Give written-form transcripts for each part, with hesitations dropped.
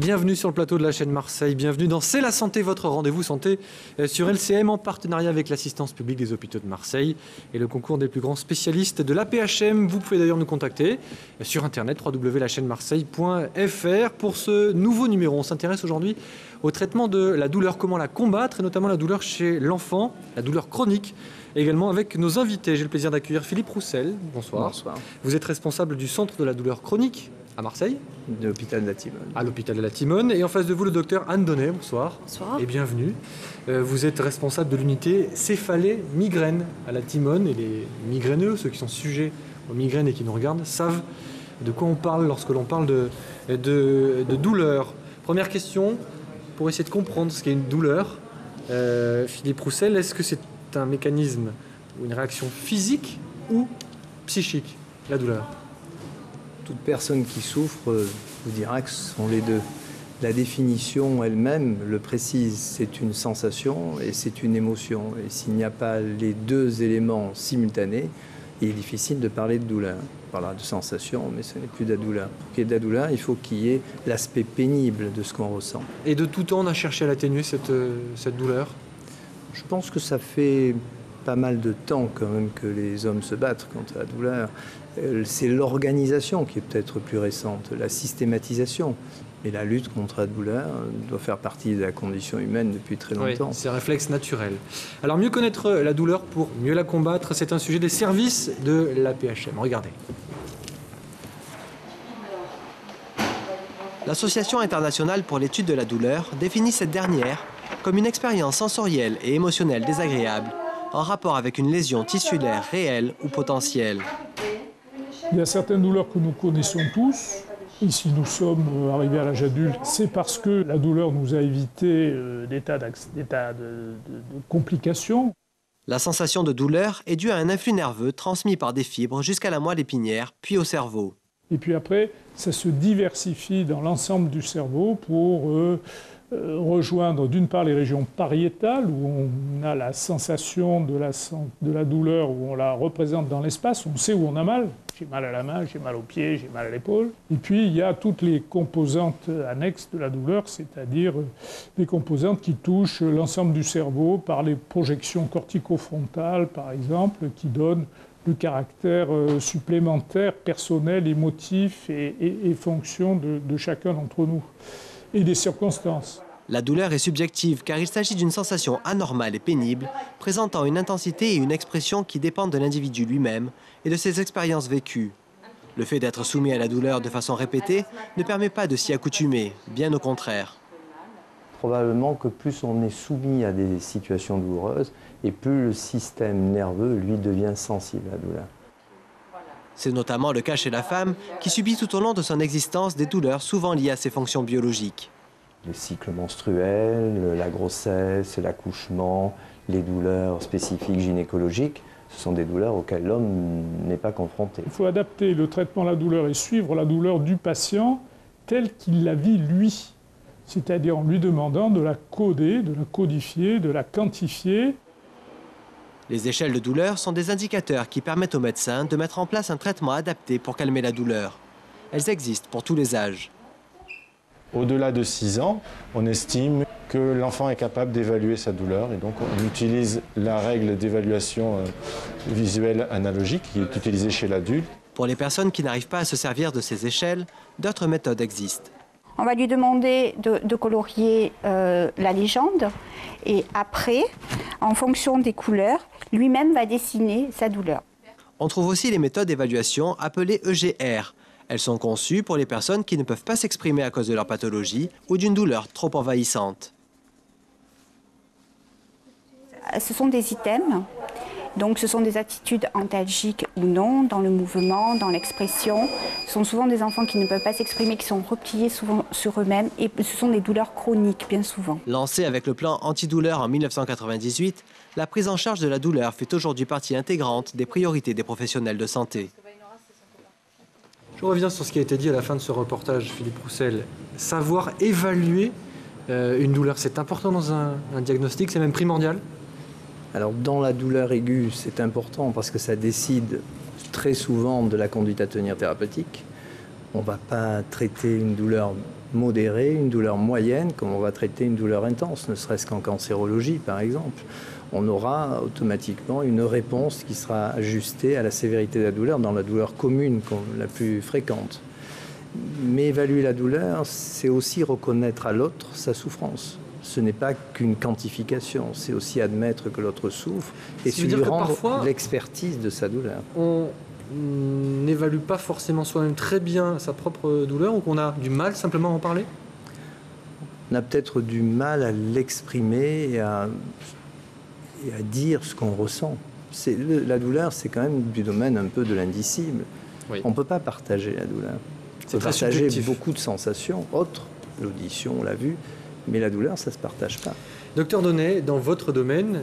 Bienvenue sur le plateau de la chaîne Marseille, bienvenue dans C'est la santé, votre rendez-vous santé sur LCM en partenariat avec l'assistance publique des hôpitaux de Marseille et le concours des plus grands spécialistes de l'AP-HM. Vous pouvez d'ailleurs nous contacter sur internet www.lachaînemarseille.fr. Pour ce nouveau numéro, on s'intéresse aujourd'hui au traitement de la douleur, comment la combattre et notamment la douleur chez l'enfant, la douleur chronique. Également avec nos invités, j'ai le plaisir d'accueillir Philippe Roussel. Bonsoir. Bonsoir. Vous êtes responsable du centre de la douleur chronique à Marseille. De l'hôpital de la Timone. À l'hôpital de la Timone. Et en face de vous, le docteur Anne Donnet. Bonsoir. Bonsoir. Et bienvenue. Vous êtes responsable de l'unité céphalée migraine à la Timone. Et les migraineux, ceux qui sont sujets aux migraines et qui nous regardent, savent de quoi on parle lorsque l'on parle de douleur. Première question, pour essayer de comprendre ce qu'est une douleur. Philippe Roussel, est-ce que c'est un mécanisme ou une réaction physique ou psychique, la douleur? Toute personne qui souffre vous dira que ce sont les deux. La définition elle-même le précise, c'est une sensation et c'est une émotion. Et s'il n'y a pas les deux éléments simultanés, il est difficile de parler de douleur. On parlera de sensation, mais ce n'est plus de la douleur. Pour qu'il y ait de la douleur, il faut qu'il y ait l'aspect pénible de ce qu'on ressent. Et de tout temps, on a cherché à l'atténuer, cette douleur? Je pense que ça fait pas mal de temps quand même que les hommes se battent contre la douleur. C'est l'organisation qui est peut-être plus récente, la systématisation. Et la lutte contre la douleur doit faire partie de la condition humaine depuis très longtemps. Oui, c'est un réflexe naturel. Alors mieux connaître la douleur pour mieux la combattre, c'est un sujet des services de l'AP-HM. Regardez. L'Association internationale pour l'étude de la douleur définit cette dernière comme une expérience sensorielle et émotionnelle désagréable en rapport avec une lésion tissulaire réelle ou potentielle. Il y a certaines douleurs que nous connaissons tous. Et si nous sommes arrivés à l'âge adulte, c'est parce que la douleur nous a évité des tas de complications. La sensation de douleur est due à un influx nerveux transmis par des fibres jusqu'à la moelle épinière, puis au cerveau. Et puis après, ça se diversifie dans l'ensemble du cerveau pour rejoindre d'une part les régions pariétales, où on a la sensation de la douleur, où on la représente dans l'espace, on sait où on a mal. J'ai mal à la main, j'ai mal aux pieds, j'ai mal à l'épaule. Et puis il y a toutes les composantes annexes de la douleur, c'est-à-dire des composantes qui touchent l'ensemble du cerveau par les projections corticofrontales, par exemple, qui donnent le caractère supplémentaire, personnel, émotif et fonction de chacun d'entre nous, et des circonstances. La douleur est subjective car il s'agit d'une sensation anormale et pénible, présentant une intensité et une expression qui dépendent de l'individu lui-même et de ses expériences vécues. Le fait d'être soumis à la douleur de façon répétée ne permet pas de s'y accoutumer, bien au contraire. Probablement que plus on est soumis à des situations douloureuses, et plus le système nerveux, lui, devient sensible à la douleur. C'est notamment le cas chez la femme qui subit tout au long de son existence des douleurs souvent liées à ses fonctions biologiques. Les cycles menstruels, la grossesse, l'accouchement, les douleurs spécifiques gynécologiques, ce sont des douleurs auxquelles l'homme n'est pas confronté. Il faut adapter le traitement de la douleur et suivre la douleur du patient telle qu'il la vit lui. C'est-à-dire en lui demandant de la coder, de la codifier, de la quantifier. Les échelles de douleur sont des indicateurs qui permettent aux médecins de mettre en place un traitement adapté pour calmer la douleur. Elles existent pour tous les âges. Au-delà de 6 ans, on estime que l'enfant est capable d'évaluer sa douleur et donc on utilise la règle d'évaluation visuelle analogique qui est utilisée chez l'adulte. Pour les personnes qui n'arrivent pas à se servir de ces échelles, d'autres méthodes existent. On va lui demander de colorier la légende et après, en fonction des couleurs, lui-même va dessiner sa douleur. On trouve aussi les méthodes d'évaluation appelées EGR. Elles sont conçues pour les personnes qui ne peuvent pas s'exprimer à cause de leur pathologie ou d'une douleur trop envahissante. Ce sont des items, donc ce sont des attitudes antalgiques ou non, dans le mouvement, dans l'expression. Ce sont souvent des enfants qui ne peuvent pas s'exprimer, qui sont repliés souvent sur eux-mêmes et ce sont des douleurs chroniques bien souvent. Lancée avec le plan antidouleur en 1998, la prise en charge de la douleur fait aujourd'hui partie intégrante des priorités des professionnels de santé. Je reviens sur ce qui a été dit à la fin de ce reportage, Philippe Roussel. Savoir évaluer une douleur, c'est important dans un diagnostic, c'est même primordial? Alors dans la douleur aiguë, c'est important parce que ça décide très souvent de la conduite à tenir thérapeutique. On ne va pas traiter une douleur modérée, une douleur moyenne, comme on va traiter une douleur intense, ne serait-ce qu'en cancérologie par exemple. On aura automatiquement une réponse qui sera ajustée à la sévérité de la douleur dans la douleur commune, la plus fréquente. Mais évaluer la douleur, c'est aussi reconnaître à l'autre sa souffrance. Ce n'est pas qu'une quantification, c'est aussi admettre que l'autre souffre et lui rendre l'expertise de sa douleur. On n'évalue pas forcément soi-même très bien sa propre douleur ou qu'on a du mal simplement à en parler? On a peut-être du mal à l'exprimer et à dire ce qu'on ressent. La douleur, c'est quand même du domaine un peu de l'indicible. Oui. On ne peut pas partager la douleur. On peut partager beaucoup de sensations autres, l'audition, on l'a vu, mais la douleur, ça ne se partage pas. Docteur Donnet, dans votre domaine,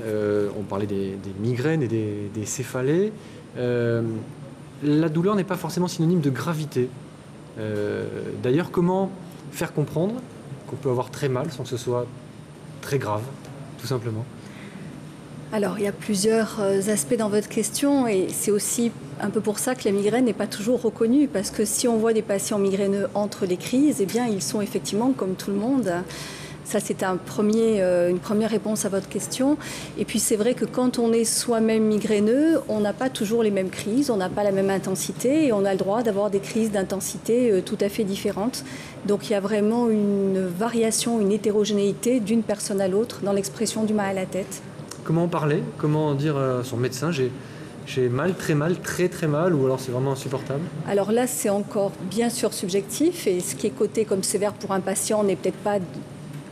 on parlait des migraines et des céphalées. La douleur n'est pas forcément synonyme de gravité. D'ailleurs, comment faire comprendre qu'on peut avoir très mal sans que ce soit très grave, tout simplement? Alors, il y a plusieurs aspects dans votre question et c'est aussi un peu pour ça que la migraine n'est pas toujours reconnue parce que si on voit des patients migraineux entre les crises, eh bien, ils sont effectivement comme tout le monde. Ça, c'est une première réponse à votre question. Et puis, c'est vrai que quand on est soi-même migraineux, on n'a pas toujours les mêmes crises, on n'a pas la même intensité et on a le droit d'avoir des crises d'intensité tout à fait différentes. Donc, il y a vraiment une variation, une hétérogénéité d'une personne à l'autre dans l'expression du mal à la tête. Comment en parler? Comment dire à son médecin j'ai mal, très très mal, ou alors c'est vraiment insupportable? Alors là, c'est encore bien sûr subjectif et ce qui est coté comme sévère pour un patient n'est peut-être pas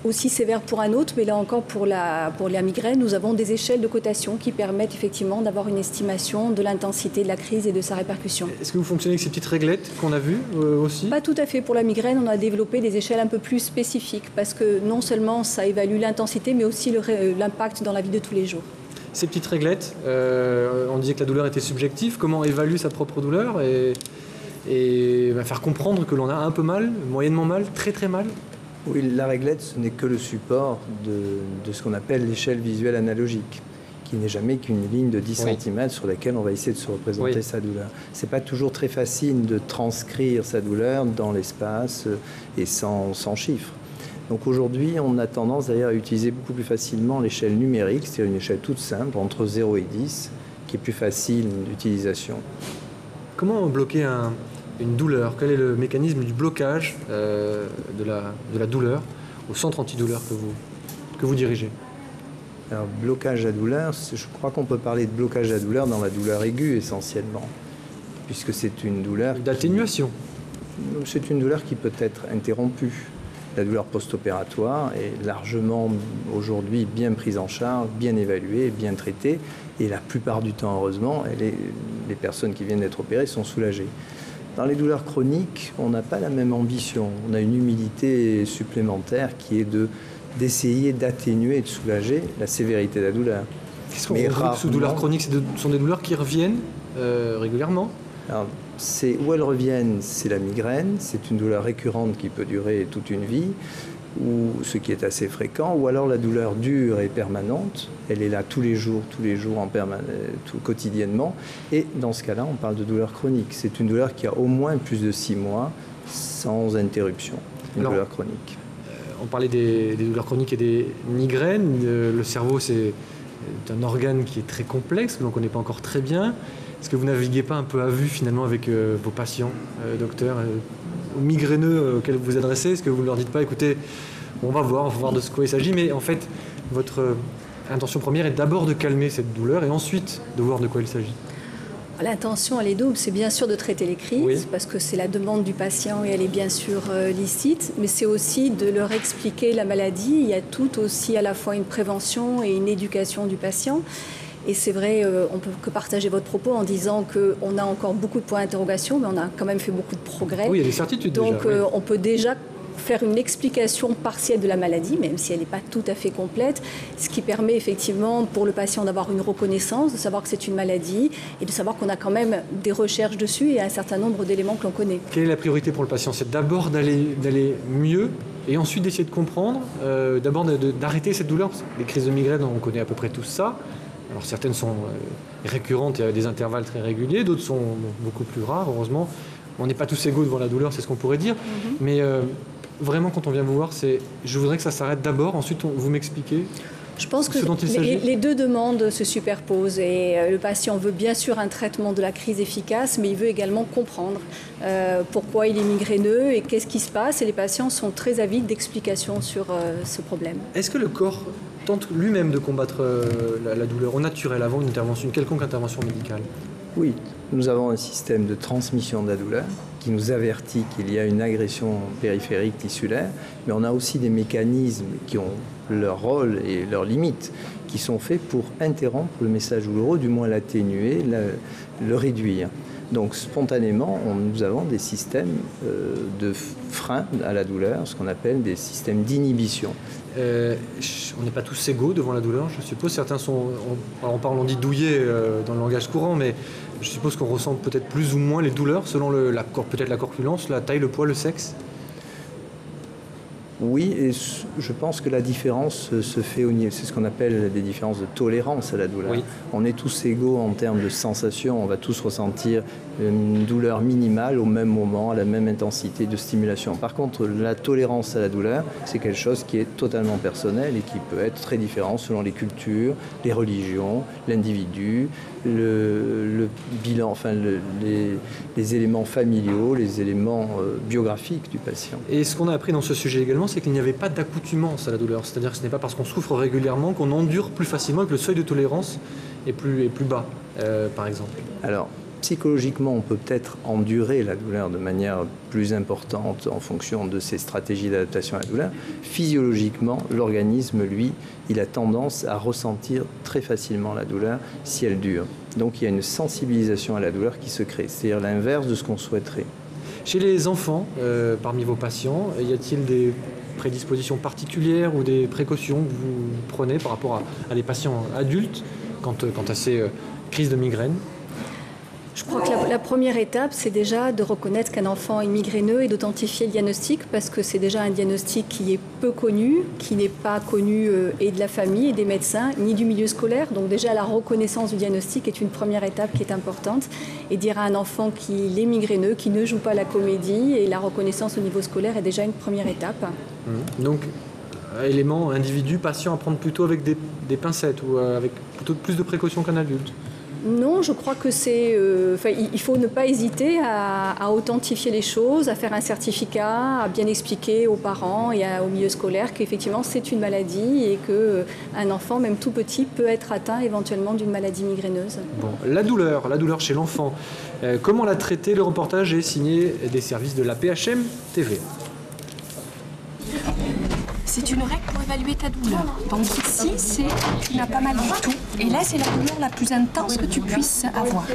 aussi sévère pour un autre, mais là encore pour la migraine, nous avons des échelles de cotation qui permettent effectivement d'avoir une estimation de l'intensité de la crise et de sa répercussion. Est-ce que vous fonctionnez avec ces petites réglettes qu'on a vues aussi? Pas tout à fait. Pour la migraine, on a développé des échelles un peu plus spécifiques parce que non seulement ça évalue l'intensité, mais aussi l'impact dans la vie de tous les jours. Ces petites réglettes, on disait que la douleur était subjective. Comment évaluer sa propre douleur et faire comprendre que l'on a un peu mal, moyennement mal, très très mal? Oui, la réglette, ce n'est que le support de ce qu'on appelle l'échelle visuelle analogique, qui n'est jamais qu'une ligne de 10 cm sur laquelle on va essayer de se représenter sa douleur. Ce n'est pas toujours très facile de transcrire sa douleur dans l'espace et sans chiffres. Donc aujourd'hui, on a tendance d'ailleurs à utiliser beaucoup plus facilement l'échelle numérique, c'est-à-dire une échelle toute simple, entre 0 et 10, qui est plus facile d'utilisation. Comment bloquer une douleur? Quel est le mécanisme du blocage de la douleur au centre antidouleur que vous dirigez? Alors, blocage à douleur, je crois qu'on peut parler de blocage à douleur dans la douleur aiguë essentiellement, puisque c'est une douleur... D'atténuation. C'est une douleur qui peut être interrompue. La douleur post-opératoire est largement aujourd'hui bien prise en charge, bien évaluée, bien traitée, et la plupart du temps, heureusement, les personnes qui viennent d'être opérées sont soulagées. Dans les douleurs chroniques, on n'a pas la même ambition. On a une humilité supplémentaire qui est d'essayer d'atténuer et de soulager la sévérité de la douleur. Qu'est-ce qu'on regroupe sous douleurs chroniques? Ce sont des douleurs qui reviennent régulièrement? Alors, où elles reviennent, c'est la migraine. C'est une douleur récurrente qui peut durer toute une vie, ou ce qui est assez fréquent, ou alors la douleur dure et permanente. Elle est là tous les jours quotidiennement. Et dans ce cas-là, on parle de douleur chronique. C'est une douleur qui a au moins plus de 6 mois sans interruption, douleur chronique. On parlait des douleurs chroniques et des migraines. Le cerveau, c'est un organe qui est très complexe, que l'on ne connaît pas encore très bien. Est-ce que vous naviguez pas un peu à vue finalement avec vos patients, docteur, aux migraineux auxquels vous vous adressez? Est-ce que vous ne leur dites pas, écoutez, on va voir de quoi il s'agit, mais en fait, votre intention première est d'abord de calmer cette douleur et ensuite de voir de quoi il s'agit? L'intention, elle est double. C'est bien sûr de traiter les crises, parce que c'est la demande du patient et elle est bien sûr licite, mais c'est aussi de leur expliquer la maladie. Il y a tout aussi à la fois une prévention et une éducation du patient. Et c'est vrai, on peut que partager votre propos en disant qu'on a encore beaucoup de points d'interrogation, mais on a quand même fait beaucoup de progrès. Oui, il y a des certitudes déjà. Donc on peut déjà faire une explication partielle de la maladie, même si elle n'est pas tout à fait complète, ce qui permet effectivement pour le patient d'avoir une reconnaissance, de savoir que c'est une maladie et de savoir qu'on a quand même des recherches dessus et un certain nombre d'éléments que l'on connaît. Quelle est la priorité pour le patient? C'est d'abord d'aller mieux et ensuite d'essayer de comprendre, d'abord d'arrêter cette douleur. Les crises de migraine, on connaît à peu près tous ça. Alors certaines sont récurrentes et à des intervalles très réguliers, d'autres sont beaucoup plus rares, heureusement. On n'est pas tous égaux devant la douleur, c'est ce qu'on pourrait dire. Mais vraiment quand on vient vous voir, c'est je voudrais que ça s'arrête d'abord, ensuite vous m'expliquez. Je pense que Ce dont il s'agit. les deux demandes se superposent et le patient veut bien sûr un traitement de la crise efficace, mais il veut également comprendre pourquoi il est migraineux et qu'est-ce qui se passe. Et les patients sont très avides d'explications sur ce problème. Est-ce que le corps tente lui-même de combattre la douleur au naturel avant une quelconque intervention médicale? Oui, nous avons un système de transmission de la douleur qui nous avertit qu'il y a une agression périphérique tissulaire, mais on a aussi des mécanismes qui ont leur rôle et leurs limites, qui sont faits pour interrompre le message douloureux, du moins l'atténuer, le réduire. Donc spontanément, nous avons des systèmes de frein à la douleur, ce qu'on appelle des systèmes d'inhibition. On n'est pas tous égaux devant la douleur, je suppose. Certains sont, on dit douillés dans le langage courant, mais je suppose qu'on ressent peut-être plus ou moins les douleurs selon peut-être la corpulence, la taille, le poids, le sexe. Oui, et je pense que la différence se fait au niveau, c'est ce qu'on appelle des différences de tolérance à la douleur. Oui. On est tous égaux en termes de sensation, on va tous ressentir une douleur minimale au même moment, à la même intensité de stimulation. Par contre, la tolérance à la douleur, c'est quelque chose qui est totalement personnel et qui peut être très différent selon les cultures, les religions, l'individu, le bilan, enfin les éléments familiaux, les éléments biographiques du patient. Et ce qu'on a appris dans ce sujet également, c'est qu'il n'y avait pas d'accoutumance à la douleur. C'est-à-dire que ce n'est pas parce qu'on souffre régulièrement qu'on endure plus facilement, que le seuil de tolérance est plus bas, par exemple. Alors, psychologiquement, on peut peut-être endurer la douleur de manière plus importante en fonction de ses stratégies d'adaptation à la douleur. Physiologiquement, l'organisme, lui, il a tendance à ressentir très facilement la douleur si elle dure. Donc il y a une sensibilisation à la douleur qui se crée, c'est-à-dire l'inverse de ce qu'on souhaiterait. Chez les enfants, parmi vos patients, y a-t-il des prédispositions particulières ou des précautions que vous prenez par rapport à des patients adultes quant à ces crises de migraine? Je crois que la première étape, c'est déjà de reconnaître qu'un enfant est migraineux et d'authentifier le diagnostic, parce que c'est déjà un diagnostic qui est peu connu, qui n'est pas connu et de la famille et des médecins, ni du milieu scolaire. Donc déjà, la reconnaissance du diagnostic est une première étape qui est importante. Et dire à un enfant qu'il est migraineux, qu'il ne joue pas la comédie, et la reconnaissance au niveau scolaire est déjà une première étape. Donc, élément, individu, patient à prendre plutôt avec des pincettes ou avec plutôt plus de précautions qu'un adulte? Non, je crois que c'est... il faut ne pas hésiter à authentifier les choses, à faire un certificat, à bien expliquer aux parents et au milieu scolaire qu'effectivement c'est une maladie et qu'un enfant, même tout petit, peut être atteint éventuellement d'une maladie migraineuse. Bon, la douleur chez l'enfant, comment la traiter? Le reportage est signé des services de la PHM TV. C'est une règle pour évaluer ta douleur. Donc ici, c'est tu n'as pas mal du tout. Et là, c'est la douleur la plus intense que tu puisses avoir.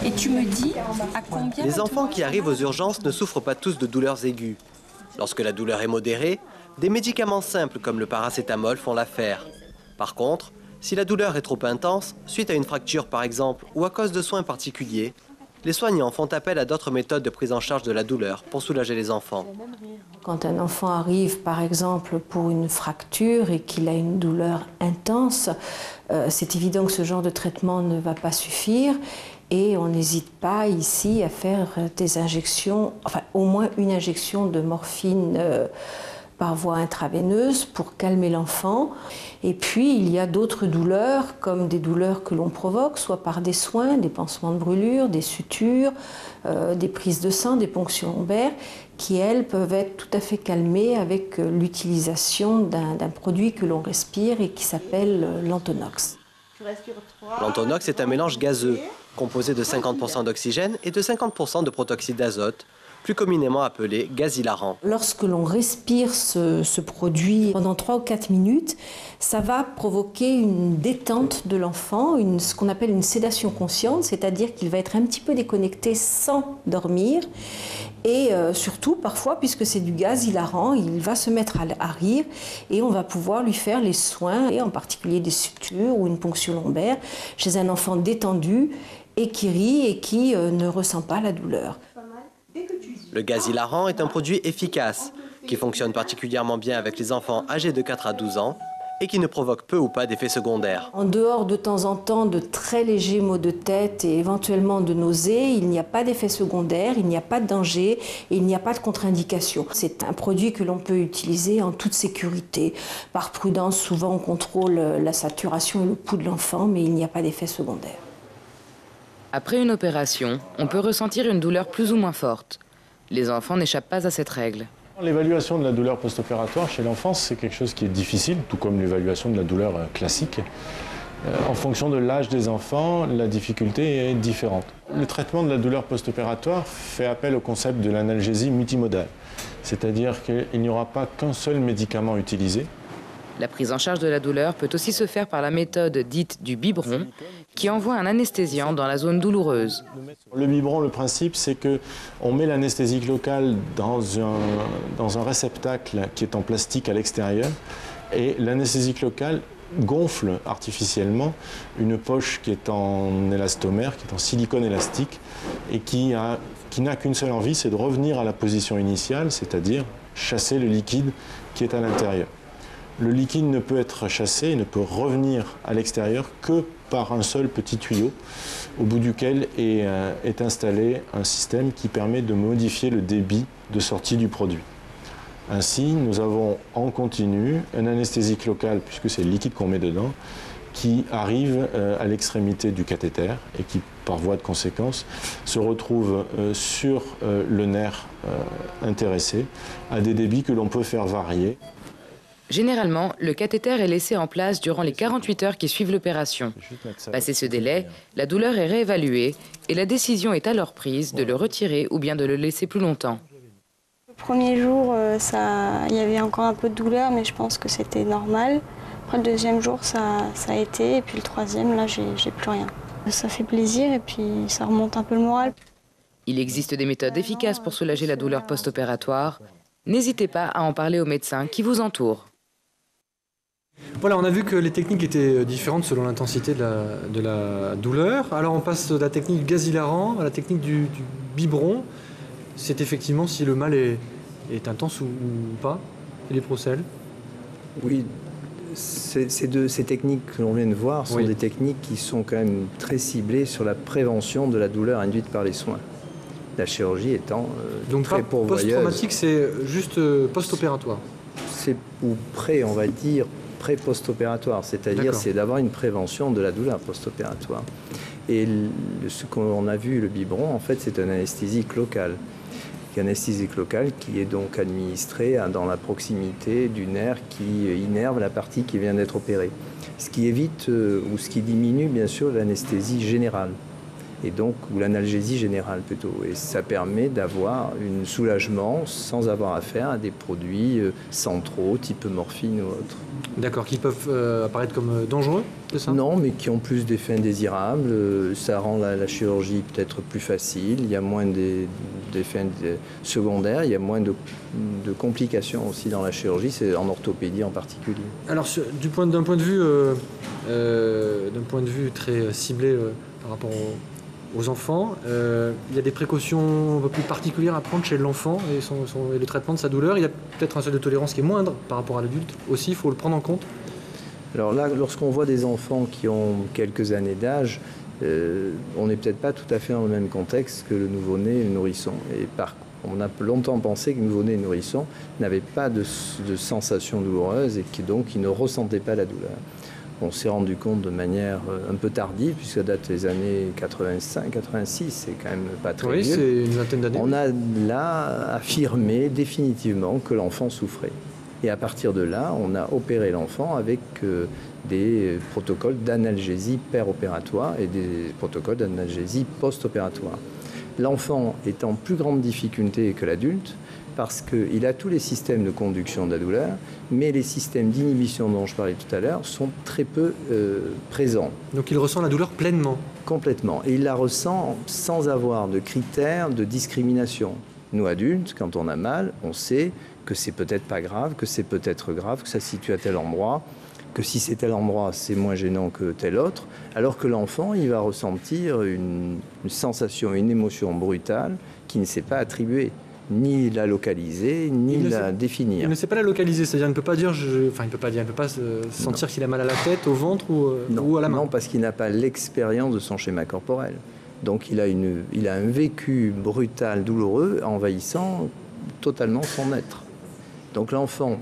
Et tu me dis à combien... Les enfants qui arrivent aux urgences ne souffrent pas tous de douleurs aiguës. Lorsque la douleur est modérée, des médicaments simples comme le paracétamol font l'affaire. Par contre, si la douleur est trop intense, suite à une fracture par exemple, ou à cause de soins particuliers, les soignants font appel à d'autres méthodes de prise en charge de la douleur pour soulager les enfants. Quand un enfant arrive, par exemple, pour une fracture et qu'il a une douleur intense, c'est évident que ce genre de traitement ne va pas suffire et on n'hésite pas ici à faire des injections, enfin au moins une injection de morphine par voie intraveineuse pour calmer l'enfant. Et puis, il y a d'autres douleurs, comme des douleurs que l'on provoque, soit par des soins, des pansements de brûlure, des sutures, des prises de sang, des ponctions lombaires, qui, elles, peuvent être tout à fait calmées avec l'utilisation d'un produit que l'on respire et qui s'appelle l'Antonox. L'Antonox est un mélange gazeux, composé de 50% d'oxygène et de 50% de protoxyde d'azote, plus communément appelé gaz hilarant. Lorsque l'on respire ce produit pendant 3 ou 4 minutes, ça va provoquer une détente de l'enfant, ce qu'on appelle une sédation consciente, c'est-à-dire qu'il va être un petit peu déconnecté sans dormir. Et surtout, parfois, puisque c'est du gaz hilarant, il va se mettre à rire et on va pouvoir lui faire les soins, et en particulier des sutures ou une ponction lombaire, chez un enfant détendu et qui rit et qui ne ressent pas la douleur. Le gaz hilarant est un produit efficace qui fonctionne particulièrement bien avec les enfants âgés de 4 à 12 ans et qui ne provoque peu ou pas d'effets secondaires. En dehors de temps en temps de très légers maux de tête et éventuellement de nausées, il n'y a pas d'effets secondaires, il n'y a pas de danger et il n'y a pas de contre-indication. C'est un produit que l'on peut utiliser en toute sécurité. Par prudence, souvent on contrôle la saturation et le pouls de l'enfant, mais il n'y a pas d'effets secondaires. Après une opération, on peut ressentir une douleur plus ou moins forte. Les enfants n'échappent pas à cette règle. L'évaluation de la douleur post-opératoire chez l'enfant, c'est quelque chose qui est difficile, tout comme l'évaluation de la douleur classique. En fonction de l'âge des enfants, la difficulté est différente. Le traitement de la douleur post-opératoire fait appel au concept de l'analgésie multimodale, c'est-à-dire qu'il n'y aura pas qu'un seul médicament utilisé. La prise en charge de la douleur peut aussi se faire par la méthode dite du biberon, qui envoie un anesthésiant dans la zone douloureuse. Le biberon, le principe, c'est qu'on met l'anesthésique locale dans un réceptacle qui est en plastique à l'extérieur, et l'anesthésique locale gonfle artificiellement une poche qui est en élastomère, qui est en silicone élastique, et qui n'a qu'une seule envie, c'est de revenir à la position initiale, c'est-à-dire chasser le liquide qui est à l'intérieur. Le liquide ne peut être chassé, ne peut revenir à l'extérieur que par un seul petit tuyau, au bout duquel est installé un système qui permet de modifier le débit de sortie du produit. Ainsi, nous avons en continu un anesthésique local, puisque c'est le liquide qu'on met dedans, qui arrive à l'extrémité du cathéter et qui, par voie de conséquence, se retrouve sur le nerf intéressé à des débits que l'on peut faire varier. Généralement, le cathéter est laissé en place durant les 48 heures qui suivent l'opération. Passé ce délai, la douleur est réévaluée et la décision est alors prise de le retirer ou bien de le laisser plus longtemps. Le premier jour, il y avait encore un peu de douleur, mais je pense que c'était normal. Après le deuxième jour, ça a été, et puis le troisième, là, j'ai plus rien. Ça fait plaisir et puis ça remonte un peu le moral. Il existe des méthodes efficaces pour soulager la douleur post-opératoire. N'hésitez pas à en parler aux médecins qui vous entourent. Voilà, on a vu que les techniques étaient différentes selon l'intensité de la douleur. Alors on passe de la technique du gaz hilarant à la technique du biberon. C'est effectivement si le mal est intense ou pas, et les procès. Oui, ces techniques que l'on vient de voir sont des techniques qui sont quand même très ciblées sur la prévention de la douleur induite par les soins. La chirurgie étant donc très pourvoyeuse. Post-traumatique, c'est juste post-opératoire. C'est ou pré, on va dire, pré-post-opératoire, c'est-à-dire c'est d'avoir une prévention de la douleur post-opératoire. Et ce qu'on a vu, le biberon, en fait, c'est un anesthésique local. Un anesthésique local qui est donc administré dans la proximité du nerf qui innerve la partie qui vient d'être opérée. Ce qui évite ou ce qui diminue bien sûr l'anesthésie générale. Et donc, ou l'analgésie générale plutôt. Et ça permet d'avoir un soulagement sans avoir affaire à des produits centraux, type morphine ou autre. D'accord, qui peuvent apparaître comme dangereux, c'est ça? Non, mais qui ont plus d'effets indésirables. Ça rend la chirurgie peut-être plus facile. Il y a moins d'effets secondaires, il y a moins de complications aussi dans la chirurgie, c'est en orthopédie en particulier. Alors, d'un point de vue très ciblé par rapport aux enfants, il y a des précautions un peu plus particulières à prendre chez l'enfant et le traitement de sa douleur. Il y a peut-être un seuil de tolérance qui est moindre par rapport à l'adulte aussi, il faut le prendre en compte. Alors là, lorsqu'on voit des enfants qui ont quelques années d'âge, on n'est peut-être pas tout à fait dans le même contexte que le nouveau-né et le nourrisson. Et on a longtemps pensé que le nouveau-né et le nourrisson n'avaient pas de sensations douloureuses et qui donc ils ne ressentaient pas la douleur. On s'est rendu compte de manière un peu tardive, puisque ça date des années 85, 86, c'est quand même pas très vieux. Oui, c'est une vingtaine d'années. On a là affirmé définitivement que l'enfant souffrait. Et à partir de là, on a opéré l'enfant avec des protocoles d'analgésie péropératoire et des protocoles d'analgésie post-opératoire. L'enfant est en plus grande difficulté que l'adulte, parce qu'il a tous les systèmes de conduction de la douleur, mais les systèmes d'inhibition dont je parlais tout à l'heure sont très peu présents. Donc il ressent la douleur pleinement? Complètement. Et il la ressent sans avoir de critères de discrimination. Nous, adultes, quand on a mal, on sait que c'est peut-être pas grave, que c'est peut-être grave, que ça se situe à tel endroit, que si c'est tel endroit, c'est moins gênant que tel autre, alors que l'enfant, il va ressentir une sensation, une émotion brutale qui ne s'est pas attribuée. ni la localiser, ni la définir. Il ne sait pas la localiser, c'est-à-dire il ne peut pas dire, il ne peut pas sentir qu'il a mal à la tête, au ventre ou à la main. Non, parce qu'il n'a pas l'expérience de son schéma corporel. Donc il a un vécu brutal, douloureux, envahissant totalement son être. Donc l'enfant,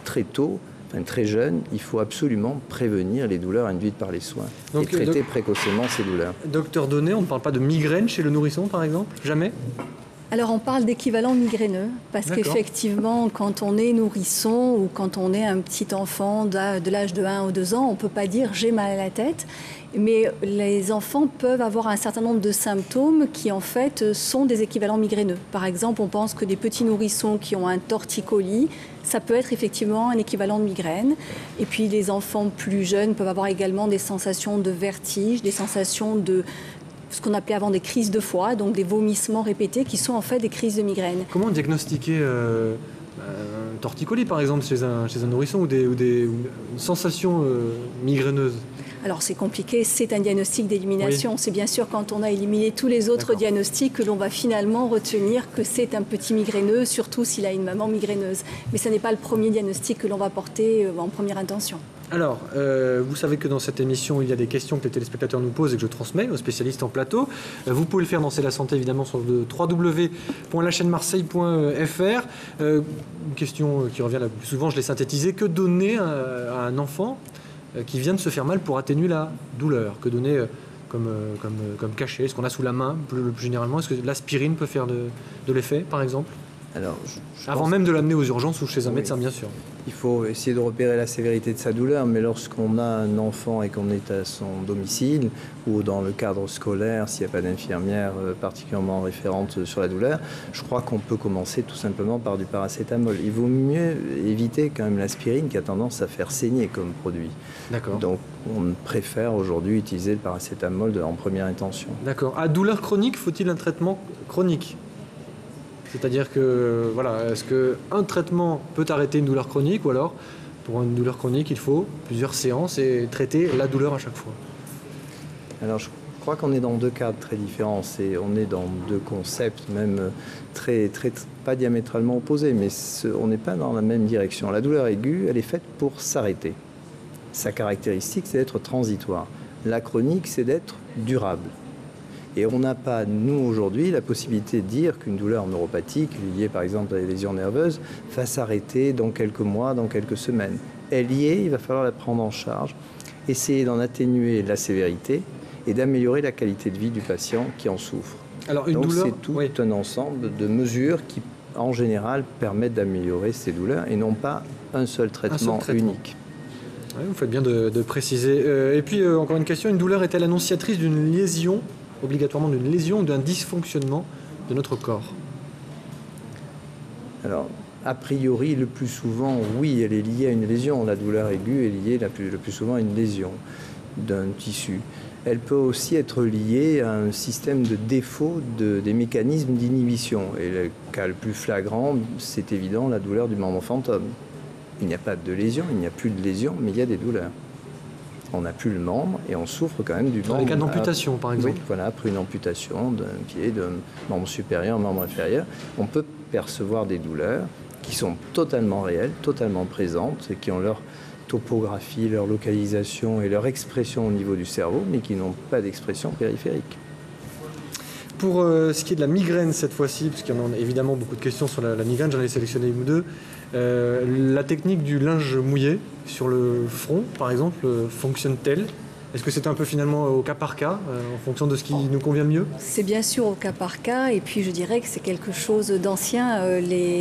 très tôt, très jeune, il faut absolument prévenir les douleurs induites par les soins et traiter précocement ces douleurs. Docteur Donnet, on ne parle pas de migraine chez le nourrisson, par exemple? Jamais? Alors on parle d'équivalent migraineux, parce qu'effectivement, quand on est nourrisson ou quand on est un petit enfant de l'âge de 1 ou 2 ans, on ne peut pas dire « j'ai mal à la tête ». Mais les enfants peuvent avoir un certain nombre de symptômes qui en fait sont des équivalents migraineux. Par exemple, on pense que des petits nourrissons qui ont un torticolis, ça peut être effectivement un équivalent de migraine. Et puis les enfants plus jeunes peuvent avoir également des sensations de vertige, des sensations de ce qu'on appelait avant des crises de foie, donc des vomissements répétés qui sont en fait des crises de migraine. Comment diagnostiquer un torticolis par exemple chez un nourrisson ou une sensation migraineuse? Alors c'est compliqué, c'est un diagnostic d'élimination. Oui. C'est bien sûr quand on a éliminé tous les autres diagnostics que l'on va finalement retenir que c'est un petit migraineux, surtout s'il a une maman migraineuse. Mais ce n'est pas le premier diagnostic que l'on va porter en première intention. Alors, vous savez que dans cette émission, il y a des questions que les téléspectateurs nous posent et que je transmets aux spécialistes en plateau. Vous pouvez le faire dans C'est la santé, évidemment, sur le www.lachaînemarseille.fr. Une question qui revient la plus souvent, je l'ai synthétisée. Que donner à un enfant qui vient de se faire mal pour atténuer la douleur? Que donner comme cachet? Ce qu'on a sous la main, plus généralement? Est-ce que l'aspirine peut faire de l'effet, par exemple? Alors, avant même de l'amener aux urgences ou chez un médecin, bien sûr. Il faut essayer de repérer la sévérité de sa douleur, mais lorsqu'on a un enfant et qu'on est à son domicile ou dans le cadre scolaire, s'il n'y a pas d'infirmière particulièrement référente sur la douleur, je crois qu'on peut commencer tout simplement par du paracétamol. Il vaut mieux éviter quand même l'aspirine qui a tendance à faire saigner comme produit. D'accord. Donc on préfère aujourd'hui utiliser le paracétamol en première intention. D'accord. À douleur chronique, faut-il un traitement chronique? C'est-à-dire que, voilà, est-ce qu'un traitement peut arrêter une douleur chronique ou alors, pour une douleur chronique, il faut plusieurs séances et traiter la douleur à chaque fois? Alors, je crois qu'on est dans deux cadres très différents. On est dans deux concepts, même pas diamétralement opposés, mais on n'est pas dans la même direction. La douleur aiguë, elle est faite pour s'arrêter. Sa caractéristique, c'est d'être transitoire. La chronique, c'est d'être durable. Et on n'a pas, nous, aujourd'hui, la possibilité de dire qu'une douleur neuropathique, liée par exemple à des lésions nerveuses, va s'arrêter dans quelques mois, dans quelques semaines. Elle y est, il va falloir la prendre en charge, essayer d'en atténuer la sévérité et d'améliorer la qualité de vie du patient qui en souffre. Alors, donc c'est tout un ensemble de mesures qui, en général, permettent d'améliorer ces douleurs et non pas un seul traitement unique. Oui, vous faites bien de préciser. Et puis, encore une question, une douleur est-elle annonciatrice d'une lésion, obligatoirement d'une lésion ou d'un dysfonctionnement de notre corps? Alors, a priori, le plus souvent, oui, elle est liée à une lésion. La douleur aiguë est liée le plus souvent à une lésion d'un tissu. Elle peut aussi être liée à un système de défaut des mécanismes d'inhibition. Et le cas le plus flagrant, c'est évident, la douleur du membre fantôme. Il n'y a pas de lésion, il n'y a plus de lésion, mais il y a des douleurs. On n'a plus le membre et on souffre quand même du membre. Dans les cas d'amputation, par exemple. Oui, voilà, après une amputation d'un pied, d'un membre supérieur, un membre inférieur, on peut percevoir des douleurs qui sont totalement réelles, totalement présentes, et qui ont leur topographie, leur localisation et leur expression au niveau du cerveau, mais qui n'ont pas d'expression périphérique. Pour ce qui est de la migraine cette fois-ci, parce qu'il y en a évidemment beaucoup de questions sur la migraine, j'en ai sélectionné une ou deux. La technique du linge mouillé sur le front, par exemple, fonctionne-t-elle? Est-ce que c'est un peu finalement au cas par cas, en fonction de ce qui nous convient le mieux? C'est bien sûr au cas par cas, et puis je dirais que c'est quelque chose d'ancien.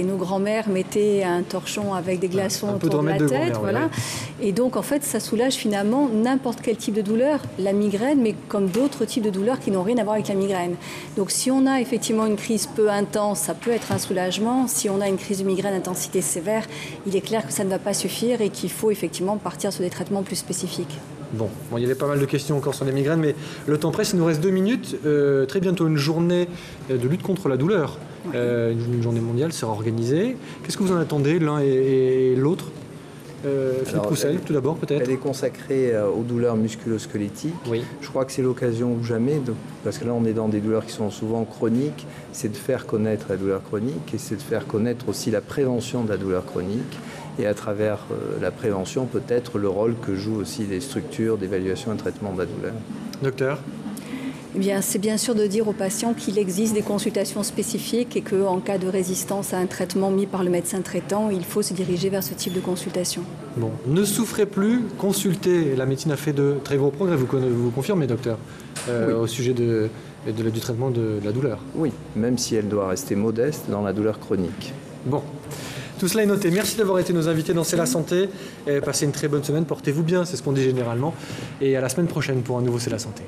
Nos grands-mères mettaient un torchon avec des glaçons autour de la tête, voilà. Et donc en fait, ça soulage finalement n'importe quel type de douleur, la migraine, mais comme d'autres types de douleurs qui n'ont rien à voir avec la migraine. Donc si on a effectivement une crise peu intense, ça peut être un soulagement. Si on a une crise de migraine d'intensité sévère, il est clair que ça ne va pas suffire et qu'il faut effectivement partir sur des traitements plus spécifiques. Bon, il y avait pas mal de questions encore sur les migraines, mais le temps presse, il nous reste 2 minutes. Très bientôt, une journée de lutte contre la douleur. Une journée mondiale sera organisée. Qu'est-ce que vous en attendez, l'un et l'autre? Philippe Roussel, tout d'abord peut-être. Elle est consacrée aux douleurs musculo-squelettiques. Oui. Je crois que c'est l'occasion ou jamais, parce que là on est dans des douleurs qui sont souvent chroniques, c'est de faire connaître la douleur chronique et c'est de faire connaître aussi la prévention de la douleur chronique. Et à travers la prévention, peut-être le rôle que jouent aussi les structures d'évaluation et de traitement de la douleur. Docteur ? Eh bien, c'est bien sûr de dire aux patients qu'il existe des consultations spécifiques et qu'en cas de résistance à un traitement mis par le médecin traitant, il faut se diriger vers ce type de consultation. Bon, ne souffrez plus, consultez. La médecine a fait de très gros progrès, vous confirmez, docteur, oui. Au sujet du traitement de la douleur. Oui, même si elle doit rester modeste dans la douleur chronique. Bon. Tout cela est noté. Merci d'avoir été nos invités dans C'est la santé. Passez une très bonne semaine. Portez-vous bien, c'est ce qu'on dit généralement. Et à la semaine prochaine pour un nouveau C'est la santé.